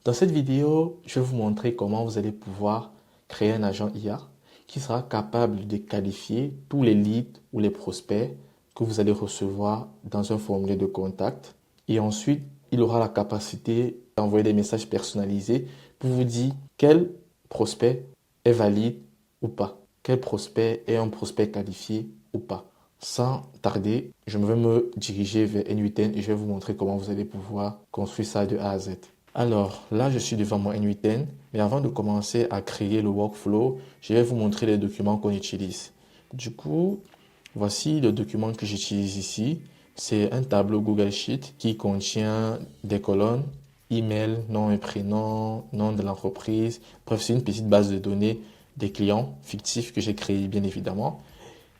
Dans cette vidéo, je vais vous montrer comment vous allez pouvoir créer un agent IA qui sera capable de qualifier tous les leads ou les prospects que vous allez recevoir dans un formulaire de contact. Et ensuite, il aura la capacité d'envoyer des messages personnalisés pour vous dire quel prospect est valide ou pas, quel prospect est un prospect qualifié ou pas. Sans tarder, je vais me diriger vers N8N et je vais vous montrer comment vous allez pouvoir construire ça de A à Z. Alors là, je suis devant mon N8N, mais avant de commencer à créer le workflow, je vais vous montrer les documents qu'on utilise. Du coup, voici le document que j'utilise ici. C'est un tableau Google Sheet qui contient des colonnes, email, nom et prénom, nom de l'entreprise. Bref, c'est une petite base de données des clients fictifs que j'ai créé bien évidemment.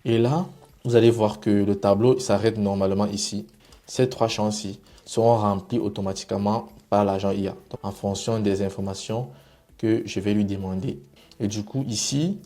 Et là, vous allez voir que le tableau s'arrête normalement ici. Ces trois champs-ci seront remplis automatiquement par l'agent IA en fonction des informations que je vais lui demander. Et du coup, ici,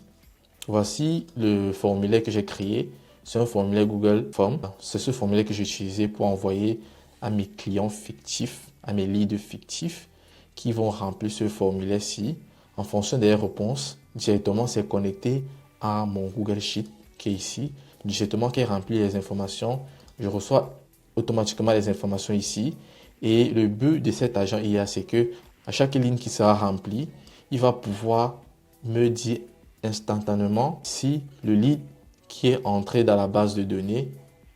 voici le formulaire que j'ai créé. C'est un formulaire Google Form. C'est ce formulaire que j'ai utilisé pour envoyer à mes clients fictifs, à mes leads fictifs qui vont remplir ce formulaire-ci. En fonction des réponses, directement, c'est connecté à mon Google Sheet qui est ici. Directement, qui remplit les informations, je reçois automatiquement les informations ici. Et le but de cet agent IA, c'est que à chaque ligne qui sera remplie, il va pouvoir me dire instantanément si le lead qui est entré dans la base de données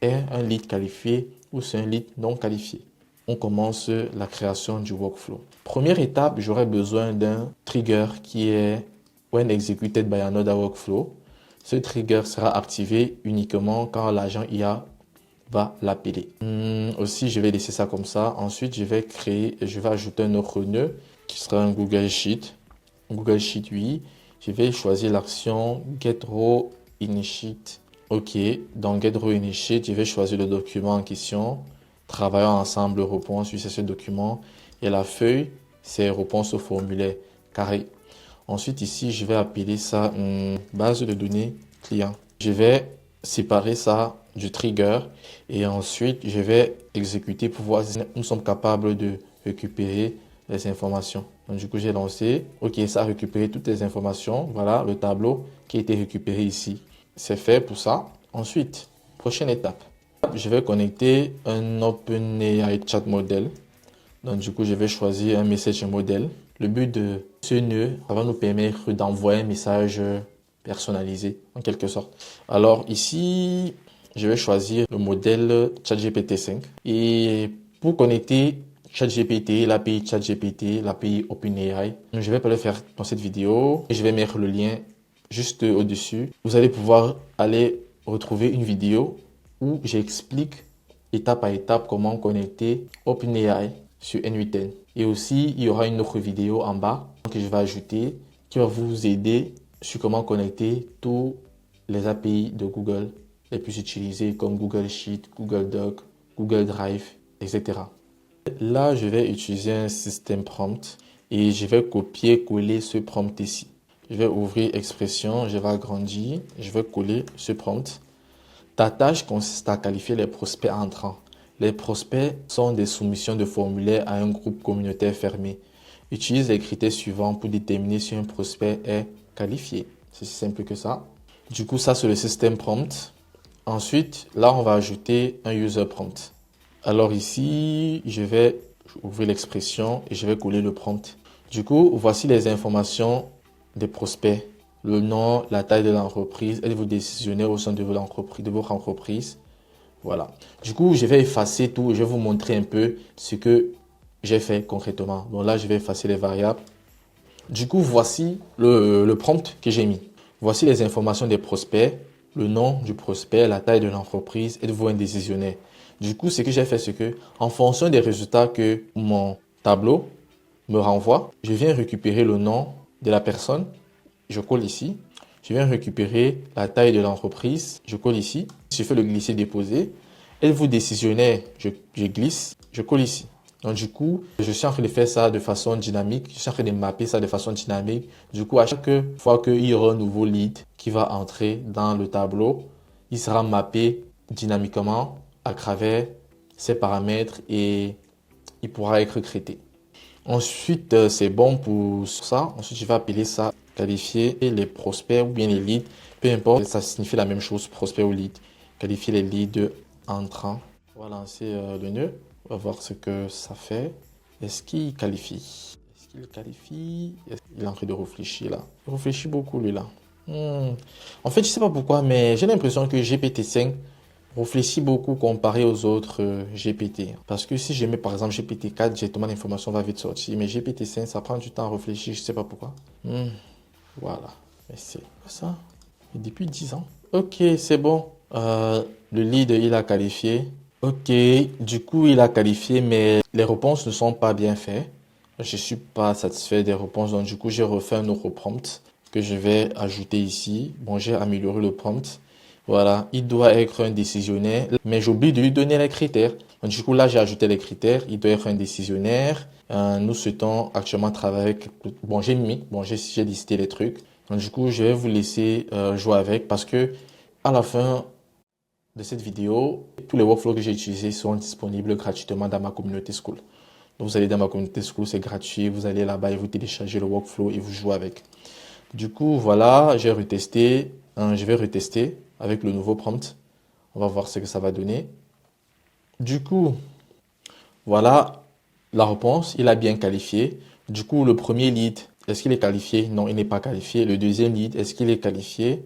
est un lead qualifié ou c'est un lead non qualifié. On commence la création du workflow. Première étape, j'aurai besoin d'un trigger qui est when executed by another workflow. Ce trigger sera activé uniquement quand l'agent IA va l'appeler. Aussi, je vais laisser ça comme ça. Ensuite, je vais ajouter un autre nœud qui sera un Google Sheet. Google Sheet 8. Je vais choisir l'action Get Row Initiate. OK. Dans Get Row Initiate, je vais choisir le document en question. Travaillons ensemble, réponse, c'est ce document. Et la feuille, c'est réponse au formulaire carré. Ensuite, ici, je vais appeler ça base de données client. Je vais séparer ça du trigger et ensuite, je vais exécuter pour voir si nous sommes capables de récupérer les informations. Donc, du coup, j'ai lancé. OK, ça a récupéré toutes les informations. Voilà le tableau qui a été récupéré ici. C'est fait pour ça. Ensuite, prochaine étape. Je vais connecter un OpenAI Chat Model. Donc, du coup, je vais choisir un message modèle. Le but de ce nœud, ça va nous permettre d'envoyer un message personnalisé, en quelque sorte. Alors, ici, je vais choisir le modèle ChatGPT 5. Et pour connecter ChatGPT, l'API ChatGPT, l'API OpenAI, je ne vais pas le faire dans cette vidéo. Je vais mettre le lien juste au-dessus. Vous allez pouvoir aller retrouver une vidéo où j'explique étape à étape comment connecter OpenAI sur N8N. Et aussi, il y aura une autre vidéo en bas que je vais ajouter qui va vous aider sur comment connecter tous les API de Google les plus utilisés comme Google Sheet, Google Doc, Google Drive, etc. Là, je vais utiliser un système prompt et je vais copier-coller ce prompt ici. Je vais ouvrir expression, je vais agrandir, je vais coller ce prompt. Ta tâche consiste à qualifier les prospects entrants. Les prospects sont des soumissions de formulaires à un groupe communautaire fermé. Utilise les critères suivants pour déterminer si un prospect est qualifié. C'est si simple que ça. Du coup, ça, c'est le système prompt. Ensuite, là, on va ajouter un user prompt. Alors ici, je vais ouvrir l'expression et je vais coller le prompt. Du coup, voici les informations des prospects. Le nom, la taille de l'entreprise, êtes-vous décisionnaire au sein de votre entreprise. Voilà. Du coup, je vais effacer tout et je vais vous montrer un peu ce que j'ai fait concrètement. Donc là, je vais effacer les variables. Du coup, voici le prompt que j'ai mis. Voici les informations des prospects, le nom du prospect, la taille de l'entreprise, êtes-vous un décisionnaire. Du coup, ce que j'ai fait, c'est que en fonction des résultats que mon tableau me renvoie, je viens récupérer le nom de la personne, je colle ici. Je viens récupérer la taille de l'entreprise, je colle ici. Je fais le glisser-déposer. Êtes-vous décisionnaire? Je glisse, je colle ici. Donc du coup, je suis en train de faire ça de façon dynamique. Je suis en train de mapper ça de façon dynamique. Du coup, à chaque fois qu'il y aura un nouveau lead qui va entrer dans le tableau, il sera mappé dynamiquement à travers ces paramètres et il pourra être traité. Ensuite, c'est bon pour ça. Ensuite, je vais appeler ça qualifier les prospects ou bien les leads. Peu importe, ça signifie la même chose, prospect ou lead. Qualifier les leads entrants. On va lancer le nœud. On va voir ce que ça fait. Est-ce qu'il qualifie? Est-ce qu'il qualifie? Il est en train de réfléchir là. Il réfléchit beaucoup lui là. En fait, je sais pas pourquoi, mais j'ai l'impression que GPT-5 réfléchit beaucoup comparé aux autres GPT. Parce que si je mets par exemple GPT-4, directement l'information va vite sortir. Mais GPT-5, ça prend du temps à réfléchir, je sais pas pourquoi. Voilà. Mais c'est ça. Et depuis 10 ans. Ok, c'est bon. Le lead, il a qualifié. Ok, du coup, il a qualifié, mais les réponses ne sont pas bien faites. Je suis pas satisfait des réponses, donc du coup, j'ai refait un autre prompt que je vais ajouter ici. Bon, j'ai amélioré le prompt. Voilà, il doit être un décisionnaire, mais j'oublie de lui donner les critères. Donc, du coup, là, j'ai ajouté les critères. Il doit être un décisionnaire. Nous souhaitons actuellement travailler avec... Bon, j'ai listé les trucs. Donc, du coup, je vais vous laisser jouer avec parce que à la fin de cette vidéo, tous les workflows que j'ai utilisés seront disponibles gratuitement dans ma communauté School. Donc, vous allez dans ma communauté School, c'est gratuit. Vous allez là-bas et vous téléchargez le workflow et vous jouez avec. Du coup, voilà, j'ai retesté. Je vais retester avec le nouveau prompt. On va voir ce que ça va donner. Du coup, voilà la réponse. Il a bien qualifié. Du coup, le premier lead, est-ce qu'il est qualifié? Non, il n'est pas qualifié. Le deuxième lead, est-ce qu'il est qualifié?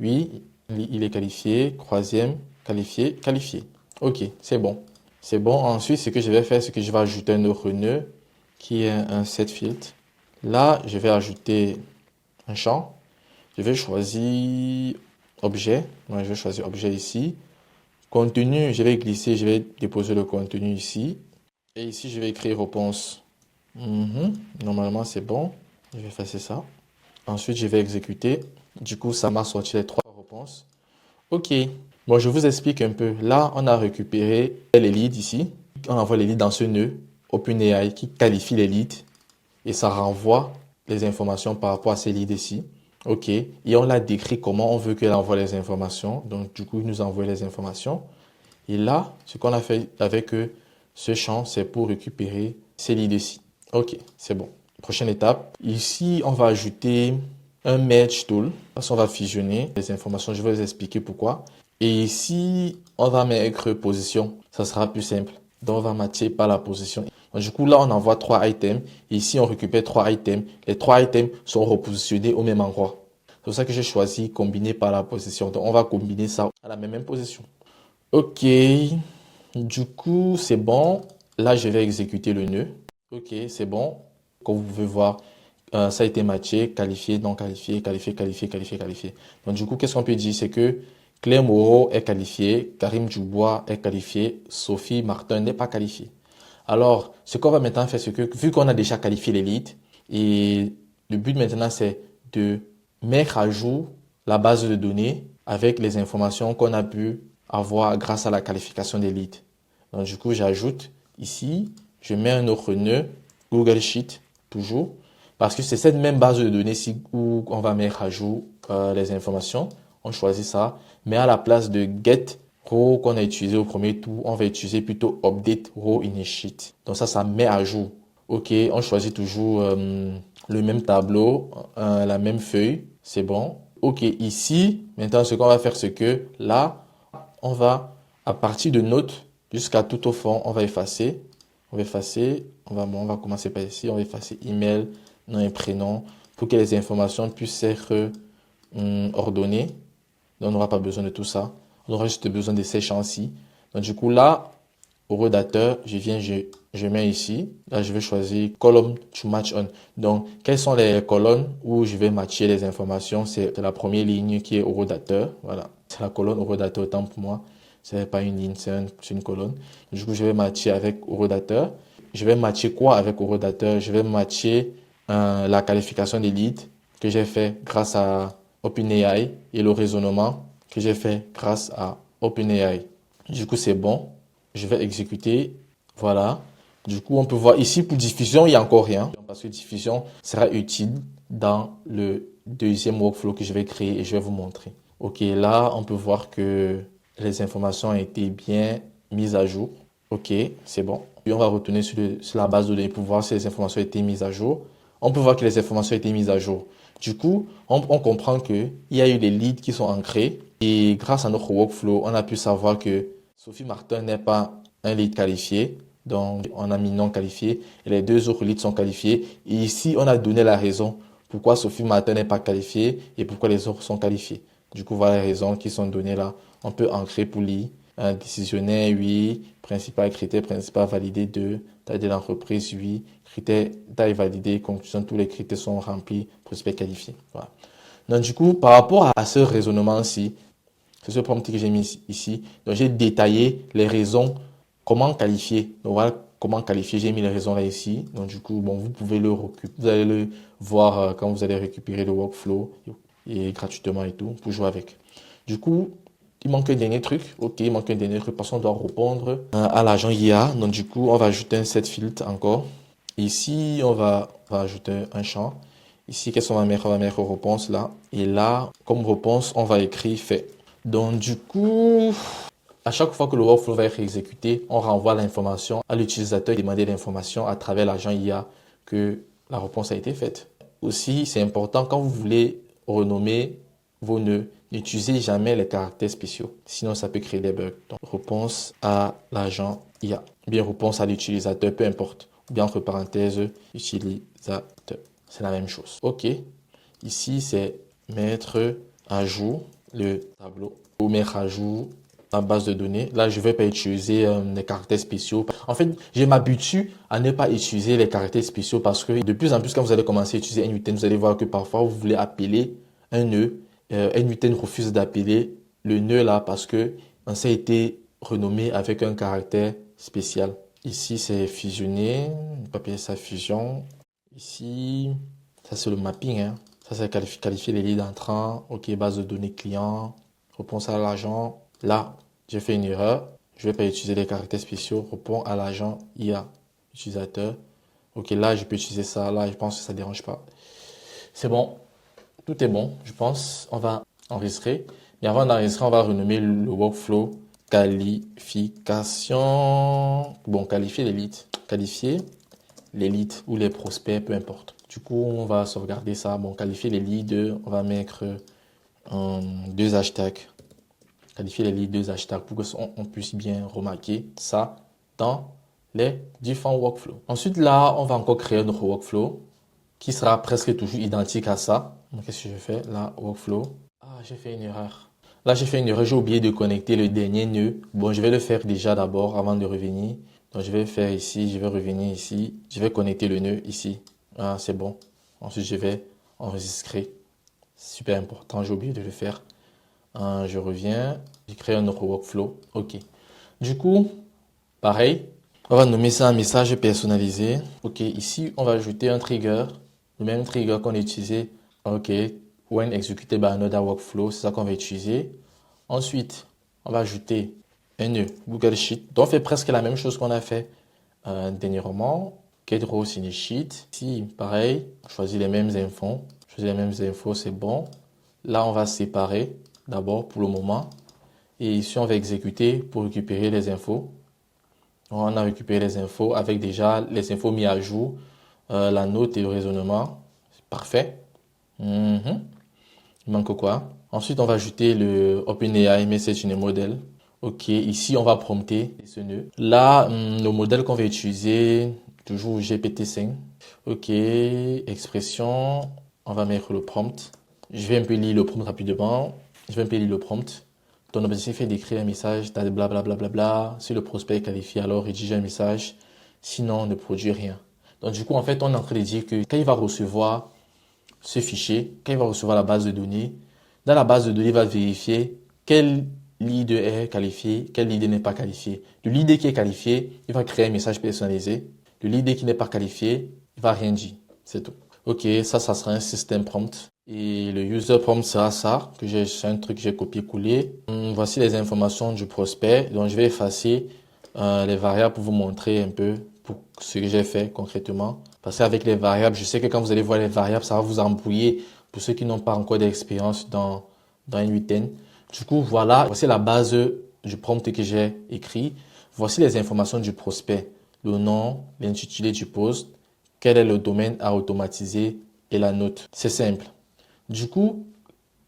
Oui, il est qualifié. Troisième, qualifié, qualifié. Ok, c'est bon. C'est bon. Ensuite, ce que je vais faire, c'est que je vais ajouter un autre nœud qui est un set field. Là, je vais ajouter un champ. Je vais choisir objet. Moi, je vais choisir objet ici. Contenu, je vais glisser, je vais déposer le contenu ici. Et ici, je vais écrire réponse. Normalement, c'est bon. Je vais effacer ça. Ensuite, je vais exécuter. Du coup, ça m'a sorti les trois réponses. OK. Bon, je vous explique un peu. Là, on a récupéré les leads ici. On envoie les leads dans ce nœud OpenAI qui qualifie les leads. Et ça renvoie les informations par rapport à ces leads ici. OK. Et on l'a décrit comment on veut qu'elle envoie les informations. Donc, du coup, il nous envoie les informations. Et là, ce qu'on a fait avec ce champ, c'est pour récupérer ces leads ici. OK, c'est bon. Prochaine étape. Ici, on va ajouter un merge tool. Parce qu'on va fusionner les informations. Je vais vous expliquer pourquoi. Et ici, on va mettre position. Ça sera plus simple. Donc, on va matcher par la position. Donc, du coup, là, on envoie 3 items. Et ici, on récupère 3 items. Les 3 items sont repositionnés au même endroit. C'est pour ça que j'ai choisi combiner par la position. Donc, on va combiner ça à la même position. Ok, du coup, c'est bon. Là, je vais exécuter le nœud. Ok, c'est bon. Comme vous pouvez voir, ça a été matché, qualifié, non qualifié, qualifié, qualifié, qualifié, qualifié. Donc, du coup, qu'est-ce qu'on peut dire? C'est que Claire Moreau est qualifiée, Karim Dubois est qualifié, Sophie Martin n'est pas qualifiée. Alors, ce qu'on va maintenant faire, c'est que vu qu'on a déjà qualifié les leads, et le but maintenant, c'est de mettre à jour la base de données avec les informations qu'on a pu avoir grâce à la qualification des leads. Donc, du coup, j'ajoute ici, je mets un autre nœud, Google Sheet, toujours, parce que c'est cette même base de données ici où on va mettre à jour les informations. On choisit ça, mais à la place de get row qu'on a utilisé au premier tour, on va utiliser plutôt update row in sheet. Donc ça met à jour. Ok, on choisit toujours le même tableau, la même feuille, c'est bon. Ok, ici, maintenant ce qu'on va faire, c'est que là, on va, à partir de notes jusqu'à tout au fond, on va effacer. On va effacer, on va commencer par ici, on va effacer email, nom et prénom, pour que les informations puissent être ordonnées. Donc, on n'aura pas besoin de tout ça. On aura juste besoin de ces champs-ci. Donc, du coup, là, au rédacteur, je mets ici. Là, je vais choisir column to match on. Donc, quelles sont les colonnes où je vais matcher les informations? C'est la première ligne qui est au rédacteur. Voilà. C'est la colonne au rédacteur, autant pour moi. C'est pas une ligne, c'est une colonne. Du coup, je vais matcher avec au rédacteur. Je vais matcher quoi avec au rédacteur? Je vais matcher la qualification des leads que j'ai fait grâce à OpenAI et le raisonnement que j'ai fait grâce à OpenAI. Du coup, c'est bon. Je vais exécuter. Voilà. Du coup, on peut voir ici pour diffusion, il n'y a encore rien. Parce que diffusion sera utile dans le deuxième workflow que je vais créer et je vais vous montrer. Ok, là, on peut voir que les informations ont été bien mises à jour. OK, c'est bon. Puis on va retourner sur la base de données pour voir si les informations ont été mises à jour. On peut voir que les informations ont été mises à jour. Du coup, on comprend qu'il y a eu des leads qui sont ancrés et grâce à notre workflow, on a pu savoir que Sophie Martin n'est pas un lead qualifié. Donc, on a mis non qualifié et les deux autres leads sont qualifiés. Et ici, on a donné la raison pourquoi Sophie Martin n'est pas qualifiée et pourquoi les autres sont qualifiés. Du coup, voilà les raisons qui sont données là. On peut ancrer pour lire. Décisionnaire, oui. Principal, critère principal validé, 2. Taille de l'entreprise, oui. Critère, taille validée, conclusion, tous les critères sont remplis, prospect qualifié. Voilà. Donc, du coup, par rapport à ce raisonnement-ci, c'est ce prompt que j'ai mis ici. Donc, j'ai détaillé les raisons, comment qualifier. Donc, voilà comment qualifier. J'ai mis les raisons là ici. Donc, du coup, bon, vous allez le voir quand vous allez récupérer le workflow et gratuitement et tout pour jouer avec. Du coup, il manque un dernier truc. OK, il manque un dernier truc parce qu'on doit répondre à l'agent IA. Donc, du coup, on va ajouter un set filtre encore. Ici, on va ajouter un champ. Ici, qu'est-ce qu'on va mettre? On va mettre réponse là. Et là, comme réponse, on va écrire fait. Donc, du coup, à chaque fois que le workflow va être exécuté, on renvoie l'information à l'utilisateur et demander l'information à travers l'agent IA que la réponse a été faite. Aussi, c'est important quand vous voulez renommer vos nœuds, n'utilisez jamais les caractères spéciaux. Sinon, ça peut créer des bugs. Donc, réponse à l'agent IA. Bien, réponse à l'utilisateur, peu importe. Ou bien, entre parenthèses, utilisateur. C'est la même chose. OK. Ici, c'est mettre à jour le tableau. Ou mettre à jour la base de données. Là, je ne vais pas utiliser les caractères spéciaux. En fait, je m'habitue à ne pas utiliser les caractères spéciaux parce que de plus en plus, quand vous allez commencer à utiliser NUTN, vous allez voir que parfois, vous voulez appeler un nœud. NUTN refuse d'appeler le nœud là parce que ça a été renommé avec un caractère spécial. Ici, c'est fusionner. On peut appeler ça fusion. Ici, ça c'est le mapping. Hein. Ça, c'est qualifier les leads entrants. OK, base de données client. Réponse à l'agent. Là, j'ai fait une erreur. Je ne vais pas utiliser les caractères spéciaux. Répond à l'agent IA, utilisateur. OK, là, je peux utiliser ça. Là, je pense que ça ne dérange pas. C'est bon. Tout est bon, je pense. On va enregistrer. Mais avant d'enregistrer, on va renommer le workflow qualification. Bon, qualifier les leads. Qualifier les leads ou les prospects, peu importe. Du coup, on va sauvegarder ça. Bon, qualifier les leads, on va mettre deux hashtags. Qualifier les leads, deux hashtags pour qu'on puisse bien remarquer ça dans les différents workflows. Ensuite, là, on va encore créer notre workflow qui sera presque toujours identique à ça. Donc, qu'est-ce que je fais? Là, workflow. Ah, j'ai fait une erreur. Là, j'ai fait une erreur. J'ai oublié de connecter le dernier nœud. Bon, je vais le faire déjà d'abord avant de revenir. Donc, je vais faire ici. Je vais revenir ici. Je vais connecter le nœud ici. Ah, c'est bon. Ensuite, je vais enregistrer. Super important. J'ai oublié de le faire. Je reviens. J'ai créé un autre workflow. OK. Du coup, pareil. On va nommer ça un message personnalisé. OK. Ici, on va ajouter un trigger. Le même trigger qu'on a utilisé. OK. When executed by another workflow. C'est ça qu'on va utiliser. Ensuite, on va ajouter un nœud Google Sheet. Donc, on fait presque la même chose qu'on a fait dernièrement. Get rows in the sheet. Ici, pareil. On choisit les mêmes infos. Choisis les mêmes infos, c'est bon. Là, on va séparer d'abord pour le moment. Et ici, on va exécuter pour récupérer les infos. On a récupéré les infos avec déjà les infos mises à jour. La note et le raisonnement. Parfait. Il manque quoi? Ensuite, on va ajouter le OpenAI Message in a Model. OK, ici, on va prompter ce nœud. Là, le modèle qu'on va utiliser, toujours GPT-5. OK, expression. On va mettre le prompt. Je vais un peu lire le prompt rapidement. Ton objectif est d'écrire un message, blablabla. Bla, bla, bla. Si le prospect est qualifié, alors rédige un message. Sinon, ne produit rien. Donc, du coup, en fait, on est en train de dire que quand il va recevoir ce fichier, quand il va recevoir la base de données, dans la base de données, il va vérifier quel lead est qualifié, quel lead n'est pas qualifié. Le lead qui est qualifié, il va créer un message personnalisé. Le lead qui n'est pas qualifié, il va rien dire. C'est tout. OK, ça sera un système prompt. Et le user prompt sera ça, c'est un truc que j'ai copié-collé. Voici les informations du prospect. Donc, je vais effacer les variables pour vous montrer un peu pour ce que j'ai fait concrètement. Parce qu'avec les variables, je sais que quand vous allez voir les variables, ça va vous embrouiller pour ceux qui n'ont pas encore d'expérience dans N8N. Du coup, voilà, voici la base du prompt que j'ai écrit. Voici les informations du prospect. Le nom, l'intitulé du poste, quel est le domaine à automatiser et la note. C'est simple. Du coup,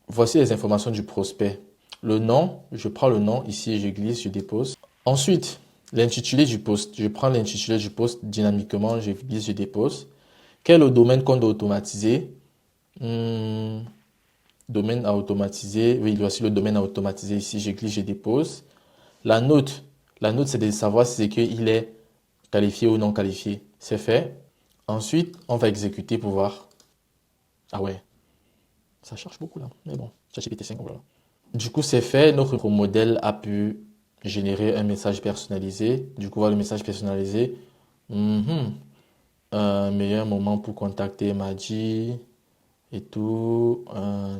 voici les informations du prospect. Le nom, je prends le nom ici, je glisse, je dépose. Ensuite, l'intitulé du poste. Je prends l'intitulé du poste dynamiquement, je glisse, je dépose. Quel est le domaine qu'on doit automatiser? Domaine à automatiser. Oui, voici le domaine à automatiser ici, je glisse, je dépose. La note. La note, c'est de savoir si c'est qu'il est qualifié ou non qualifié. C'est fait. Ensuite, on va exécuter pour voir. Ah ouais, ça charge beaucoup là. Mais bon, ChatGPT 5, voilà. Du coup, c'est fait. Notre modèle a pu générer un message personnalisé. Du coup, voilà le message personnalisé. Un meilleur moment pour contacter Madji et tout.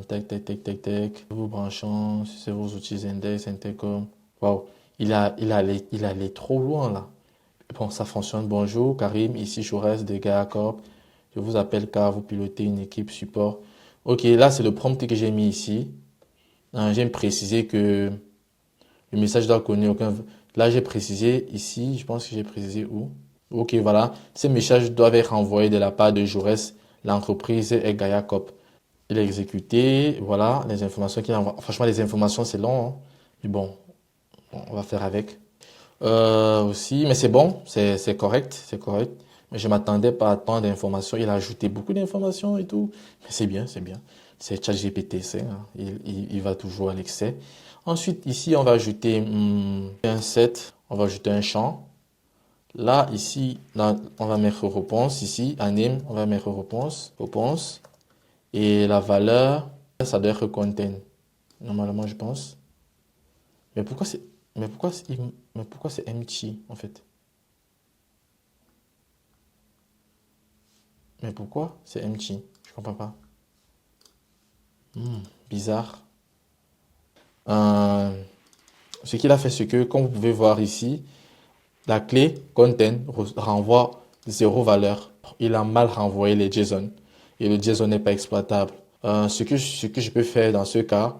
Tac, tac, tac, tac, tac. Vous branchant, si c'est vos outils Zendesk, Intercom. Waouh, il allait trop loin là. Bon, ça fonctionne. Bonjour, Karim, ici Jaurès de Gaia Corp. Je vous appelle car vous pilotez une équipe support. Ok, là, c'est le prompt que j'ai mis ici. J'ai précisé que le message doit connaître aucun. Là, j'ai précisé ici. Je pense que j'ai précisé où. Ok, voilà. Ces messages doivent être envoyés de la part de Jaurès. L'entreprise est Gaia Corp. Il a exécuté. Voilà, les informations qu'il envoie. Franchement, les informations, c'est long, hein. Mais bon, on va faire avec. Aussi, mais c'est bon, c'est correct, c'est correct. Mais je m'attendais pas à tant d'informations. Il a ajouté beaucoup d'informations et tout. Mais c'est bien, c'est bien. C'est ChatGPT, c'est, hein. Il va toujours à l'excès. Ensuite, ici, on va ajouter un set. On va ajouter un champ. Là, ici, là, on va mettre réponse. Ici, name, on va mettre réponse. Réponse. Et la valeur, ça doit être content. Normalement, je pense. Mais pourquoi c'est, mais pourquoi c'est empty, en fait? Mais pourquoi c'est empty? Je comprends pas. Bizarre. Euh, Ce qu'il a fait, c'est que, comme vous pouvez voir ici, la clé content renvoie zéro valeur. Il a mal renvoyé les JSON. Et le JSON n'est pas exploitable. Ce que je peux faire dans ce cas,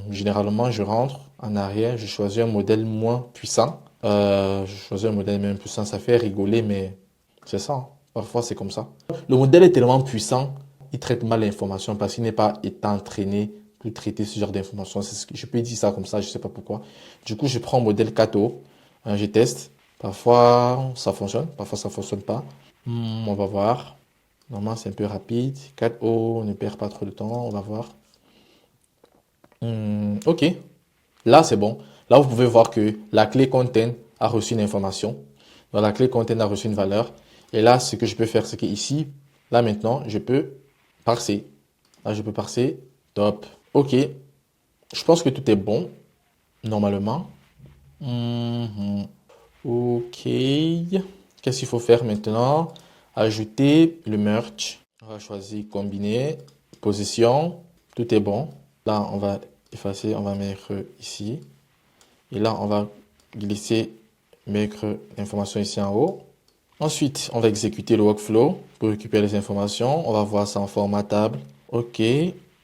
généralement, je rentre en arrière, je choisis un modèle moins puissant. Je choisis un modèle moins puissant, ça fait rigoler, mais c'est ça, hein. Parfois, c'est comme ça. Le modèle est tellement puissant, il traite mal l'information parce qu'il n'est pas été entraîné pour traiter ce genre d'information. Je peux dire ça comme ça, je sais pas pourquoi. Du coup, je prends un modèle Kato, je teste. Parfois, ça fonctionne, parfois ça fonctionne pas. On va voir. Normalement, c'est un peu rapide. 4O, on ne perd pas trop de temps, on va voir. Ok, là c'est bon. Là, vous pouvez voir que la clé content a reçu une information. Donc, la clé content a reçu une valeur. Et là, ce que je peux faire, c'est que ici, là maintenant, je peux parser. Là, je peux parser. Top. Ok. Je pense que tout est bon, normalement. Mhm. Ok. Qu'est-ce qu'il faut faire maintenant? Ajouter le merge. On va choisir combiner. Position. Tout est bon. Là, on va effacer. On va mettre ici. Et là, on va glisser, mettre l'information ici en haut. Ensuite, on va exécuter le workflow pour récupérer les informations. On va voir ça en format table. OK,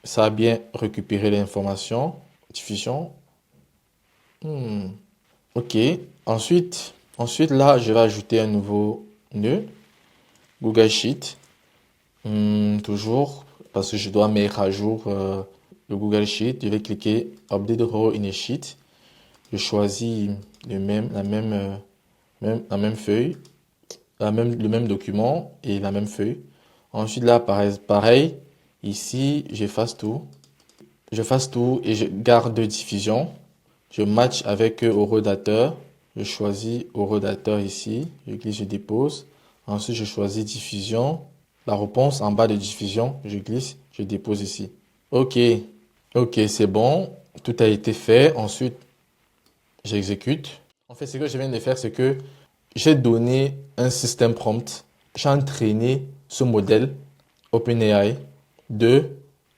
ça a bien récupéré l'information. Diffusion. OK. Ensuite, là, je vais ajouter un nouveau nœud. Google Sheet. Toujours, parce que je dois mettre à jour le Google Sheet. Je vais cliquer Update Row in a Sheet. Je choisis la même feuille, le même document et la même feuille. Ensuite, là, pareil, ici, j'efface tout. J'efface tout et je garde diffusion. Je match avec horodateur. Je choisis horodateur ici. Je glisse, je dépose. Ensuite, je choisis diffusion. La réponse en bas de diffusion, je glisse, je dépose ici. OK. OK, c'est bon. Tout a été fait. Ensuite, j'exécute. En fait, ce que je viens de faire, c'est que j'ai donné un système prompt. J'ai entraîné ce modèle OpenAI de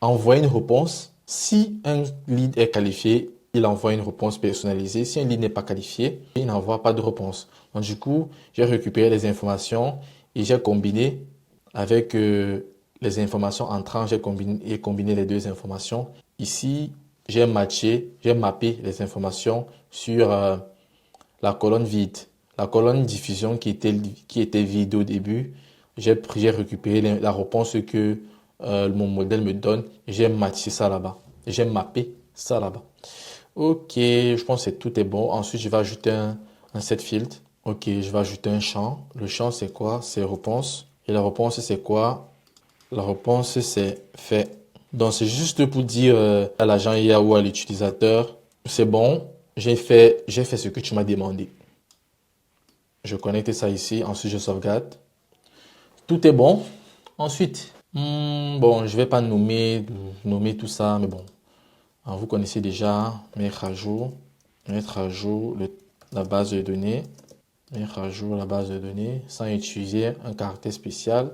envoyer une réponse. Si un lead est qualifié, il envoie une réponse personnalisée. Si un lead n'est pas qualifié, il n'envoie pas de réponse. Donc, du coup, j'ai récupéré les informations et j'ai combiné avec les informations entrant, j'ai combiné les deux informations. Ici, j'ai mappé les informations sur la colonne vide, la colonne diffusion qui était vide au début. J'ai récupéré la réponse que mon modèle me donne. J'ai matché ça là-bas. J'ai mappé ça là-bas. Ok, je pense que tout est bon. Ensuite, je vais ajouter un set field. Ok, je vais ajouter un champ. Le champ, c'est quoi? C'est réponse. Et la réponse, c'est quoi? La réponse, c'est fait. Donc, c'est juste pour dire à l'agent IA ou à l'utilisateur, c'est bon, j'ai fait ce que tu m'as demandé. Je connecte ça ici. Ensuite, je sauvegarde. Tout est bon. Ensuite, bon, je vais pas nommer tout ça, mais bon, vous connaissez déjà mettre à jour la base de données, mettre à jour la base de données sans utiliser un caractère spécial.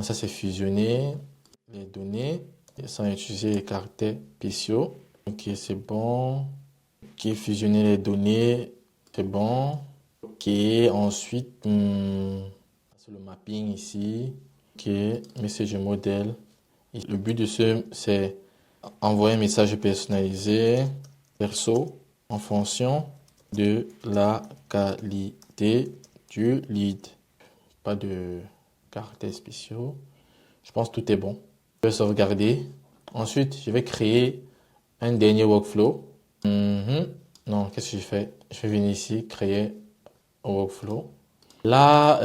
Ça, c'est fusionner les données sans utiliser les caractères spéciaux. Ok, c'est bon. Ok, fusionner les données, c'est bon. Ok, ensuite, c'est le mapping ici. Ok, message modèle. Le but de c'est envoyer un message personnalisé, perso, en fonction de la qualité du lead. Pas de caractères spéciaux. Je pense que tout est bon. Je vais sauvegarder. Ensuite, je vais créer un dernier workflow. Non, qu'est-ce que je fais? Je vais venir ici, créer un workflow. Là,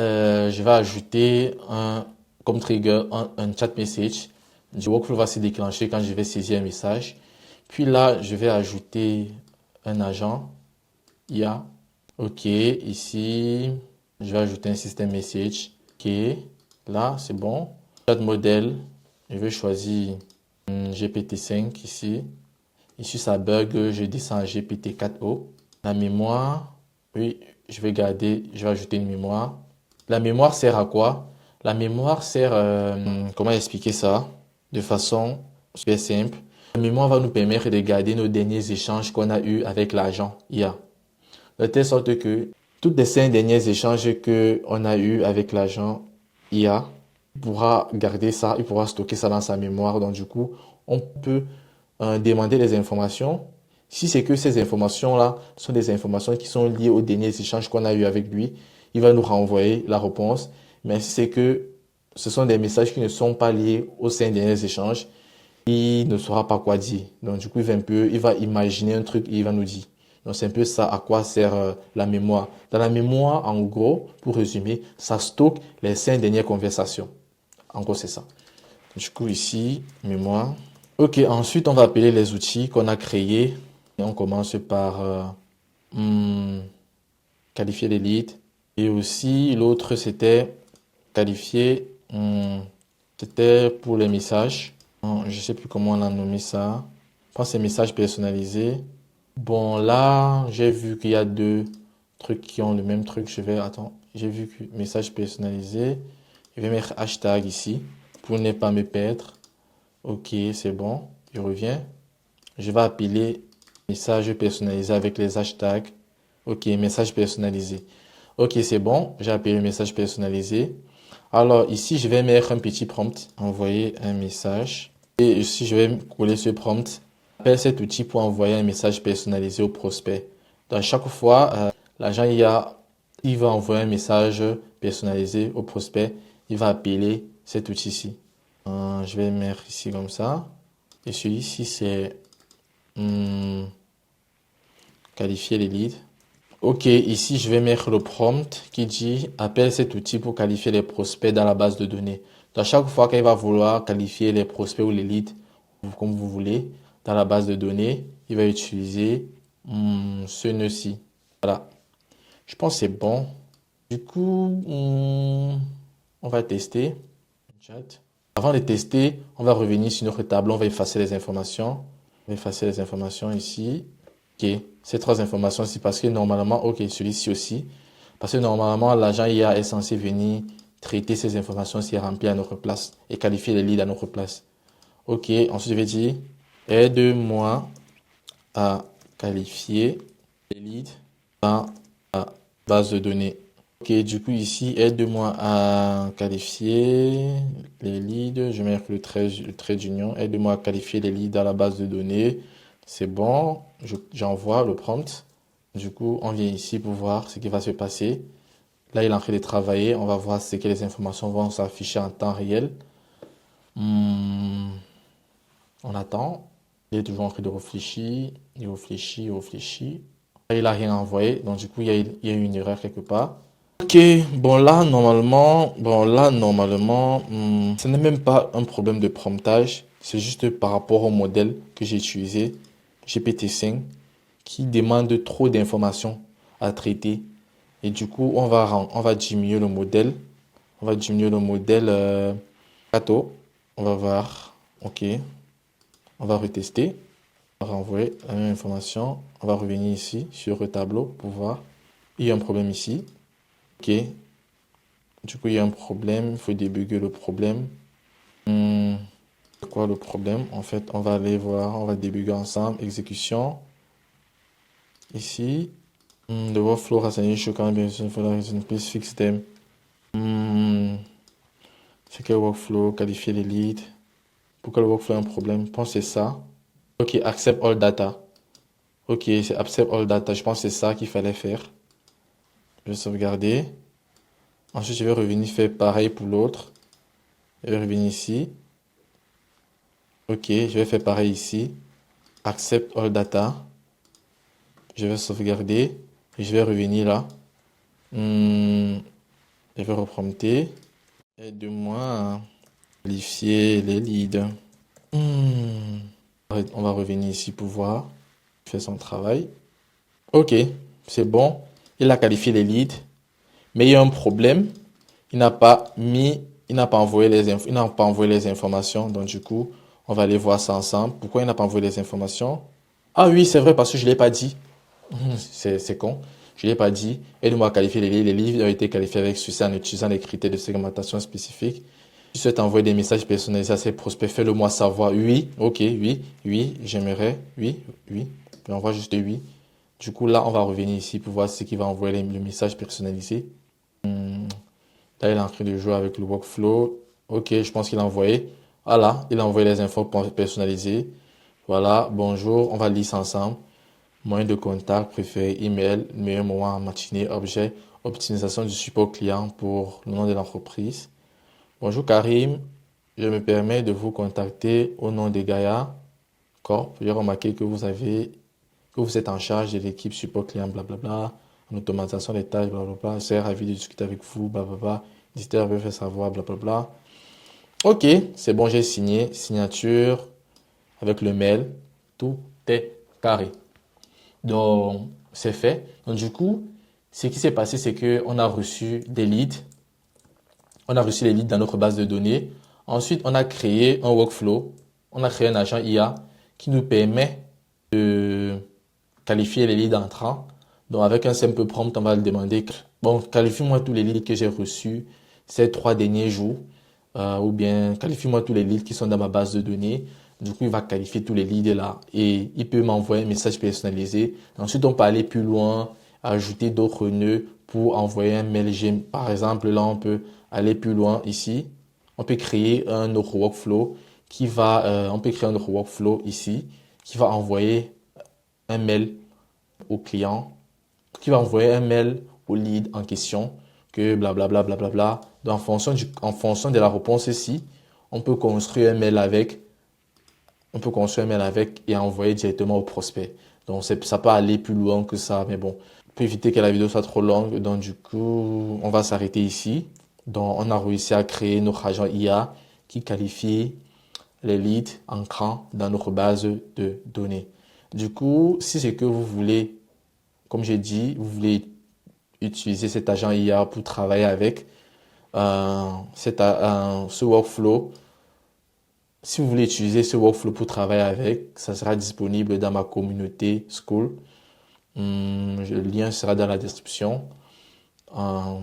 je vais ajouter comme trigger un chat message. Le workflow va se déclencher quand je vais saisir un message. Puis là, je vais ajouter un agent IA. OK, ici, je vais ajouter un système message. OK, là, c'est bon. Chat modèle, je vais choisir GPT-5 ici. Ici, ça bug, je descends à GPT-4o. La mémoire, oui, je vais ajouter une mémoire. La mémoire sert à quoi? La mémoire sert, comment expliquer ça de façon super simple. La mémoire va nous permettre de garder nos derniers échanges qu'on a eus avec l'agent IA. De telle sorte que tous les 5 derniers échanges qu'on a eus avec l'agent IA, il pourra garder ça, il pourra stocker ça dans sa mémoire. Donc du coup, on peut demander les informations. Si c'est que ces informations-là sont des informations qui sont liées aux derniers échanges qu'on a eu avec lui, il va nous renvoyer la réponse. Mais si c'est que ce sont des messages qui ne sont pas liés aux 5 derniers échanges, il ne saura pas quoi dire. Donc du coup, il va imaginer un truc et il va nous dire. Donc c'est un peu ça à quoi sert la mémoire. Dans la mémoire, en gros, pour résumer, ça stocke les 5 dernières conversations. En gros, c'est ça. Du coup, ici, mémoire. Ok, ensuite, on va appeler les outils qu'on a créés. Et on commence par qualifier les leads. Et aussi, l'autre, c'était qualifier, c'était pour les messages. Je sais plus comment on a nommé ça. Je pense que c'est messages personnalisés. Bon, là, j'ai vu qu'il y a deux trucs qui ont le même truc. Attends, j'ai vu que message personnalisé. Je vais mettre hashtag ici pour ne pas me perdre. Ok, c'est bon. Je reviens. Je vais appeler message personnalisé avec les hashtags. Ok, message personnalisé. Ok, c'est bon. J'ai appelé message personnalisé. Alors ici, je vais mettre un petit prompt. Envoyer un message. Et ici, je vais coller ce prompt. Appelle cet outil pour envoyer un message personnalisé au prospect. Donc chaque fois, l'agent il va envoyer un message personnalisé au prospect. Il va appeler cet outil-ci. Je vais mettre ici comme ça. Et celui-ci, c'est qualifier les leads. Ok, ici, je vais mettre le prompt qui dit appelle cet outil pour qualifier les prospects dans la base de données. Donc, chaque fois qu'il va vouloir qualifier les prospects ou les leads, comme vous voulez, dans la base de données, il va utiliser ce nœud-ci. Voilà. Je pense que c'est bon. Du coup, on va tester. Chat. Avant de tester, on va revenir sur notre tableau, on va effacer les informations. On va effacer les informations ici. Ok, ces trois informations ici parce que normalement, ok, celui-ci aussi. Parce que normalement, l'agent IA est censé venir traiter ces informations-ci, remplir à notre place et qualifier les leads à notre place. Ok, ensuite je vais dire, aide-moi à qualifier les leads dans la base de données. Ok, du coup ici, aide-moi à qualifier les leads. Je vais mettre le trait d'union. Aide-moi à qualifier les leads dans la base de données. C'est bon. J'envoie le prompt. Du coup, on vient ici pour voir ce qui va se passer. Là, il est en train de travailler. On va voir ce que les informations vont s'afficher en temps réel. Hmm, on attend. Il est toujours en train de réfléchir. Il réfléchit, il réfléchit. Là, il n'a rien envoyé. Donc, du coup, il y a eu une erreur quelque part. Ok, bon là, normalement, ce n'est même pas un problème de promptage. C'est juste par rapport au modèle que j'ai utilisé, GPT-5, qui demande trop d'informations à traiter. Et du coup, on va diminuer le modèle. On va diminuer le modèle Kato. On va voir. Ok. On va retester. On va renvoyer la même information. On va revenir ici sur le tableau pour voir. Il y a un problème ici. Ok. Du coup, il y a un problème. Il faut débugger le problème. C'est quoi le problème? En fait, on va aller voir. On va débugger ensemble. Exécution. Ici. The workflow has an issue can be for that reason. Please fix them. C'est quel workflow? Qualifier les leads. Pourquoi le workflow a un problème? Je pense que c'est ça. Ok, accept all data. Ok, c'est accept all data. Je pense que c'est ça qu'il fallait faire. Je vais sauvegarder. Ensuite, je vais revenir faire pareil pour l'autre. Je vais revenir ici. Ok, je vais faire pareil ici. Accept all data. Je vais sauvegarder. Et je vais revenir là. Je vais reprompter. Aide-moi à qualifier les leads. On va revenir ici pour voir. Il fait son travail. Ok, c'est bon. Il a qualifié les leads. Mais il y a un problème. Il n'a pas envoyé il n'a pas envoyé les informations. Donc, du coup, on va aller voir ça ensemble. Pourquoi il n'a pas envoyé les informations? Ah oui, c'est vrai, parce que je ne l'ai pas dit. C'est con. Je ne l'ai pas dit. Aide-moi à qualifier les livres. Les livres ont été qualifiés avec succès en utilisant les critères de segmentation spécifiques. Tu souhaites envoyer des messages personnalisés à ses prospects, fais-le moi savoir. Oui, ok, oui, oui, j'aimerais, oui, oui. Puis on voit juste oui. Du coup, là, on va revenir ici pour voir ce qui va envoyer le message personnalisé. Là, il est en train de jouer avec le workflow. Ok, je pense qu'il a envoyé. Voilà, il a envoyé les infos personnalisées. Voilà, bonjour, on va lire ça ensemble. Moyen de contact préféré, email, meilleur moment en matinée, objet, optimisation du support client pour le nom de l'entreprise. Bonjour Karim, je me permets de vous contacter au nom de Gaia Corp. J'ai remarqué que vous êtes en charge de l'équipe support client, blablabla, en automatisation des tâches, blablabla. Je serais ravi de discuter avec vous, blablabla. N'hésitez pas à me faire savoir, blablabla. Ok, c'est bon, j'ai signé. Signature avec le mail. Tout est carré. Donc, c'est fait. Donc, du coup, ce qui s'est passé, c'est que on a reçu des leads. On a reçu les leads dans notre base de données. Ensuite, on a créé un workflow. On a créé un agent IA qui nous permet de qualifier les leads entrants. Donc, avec un simple prompt, on va le demander. Bon, qualifie-moi tous les leads que j'ai reçus ces 3 derniers jours. Ou bien, qualifie-moi tous les leads qui sont dans ma base de données. Du coup, il va qualifier tous les leads là. Et il peut m'envoyer un message personnalisé. Ensuite, on peut aller plus loin, ajouter d'autres nœuds pour envoyer un mail. Par exemple, là, on peut aller plus loin ici. On peut créer un autre workflow on peut créer un autre workflow ici qui va envoyer un mail au client, qui va envoyer un mail au lead en question, que blablabla, blablabla. Donc, en fonction de la réponse ici, on peut construire un mail avec, et envoyer directement au prospect. Donc, ça peut aller plus loin que ça, mais bon, on peut éviter que la vidéo soit trop longue. Donc, du coup, on va s'arrêter ici. Donc, on a réussi à créer notre agent IA qui qualifie les leads entrants dans notre base de données. Du coup, si c'est que vous voulez, comme j'ai dit, vous voulez utiliser cet agent IA pour travailler avec ce workflow, si vous voulez utiliser ce workflow pour travailler avec, ça sera disponible dans ma communauté School. Le lien sera dans la description. Euh,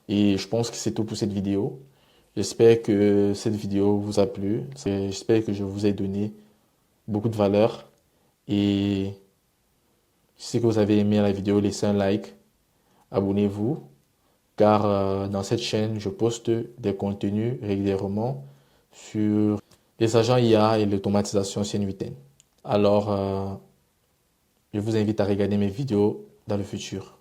et je pense que c'est tout pour cette vidéo. J'espère que cette vidéo vous a plu. J'espère que je vous ai donné beaucoup de valeur. Et si vous avez aimé la vidéo, laissez un like, abonnez-vous, car dans cette chaîne, je poste des contenus régulièrement sur les agents IA et l'automatisation chez Nuitaine. Alors, Je vous invite à regarder mes vidéos dans le futur.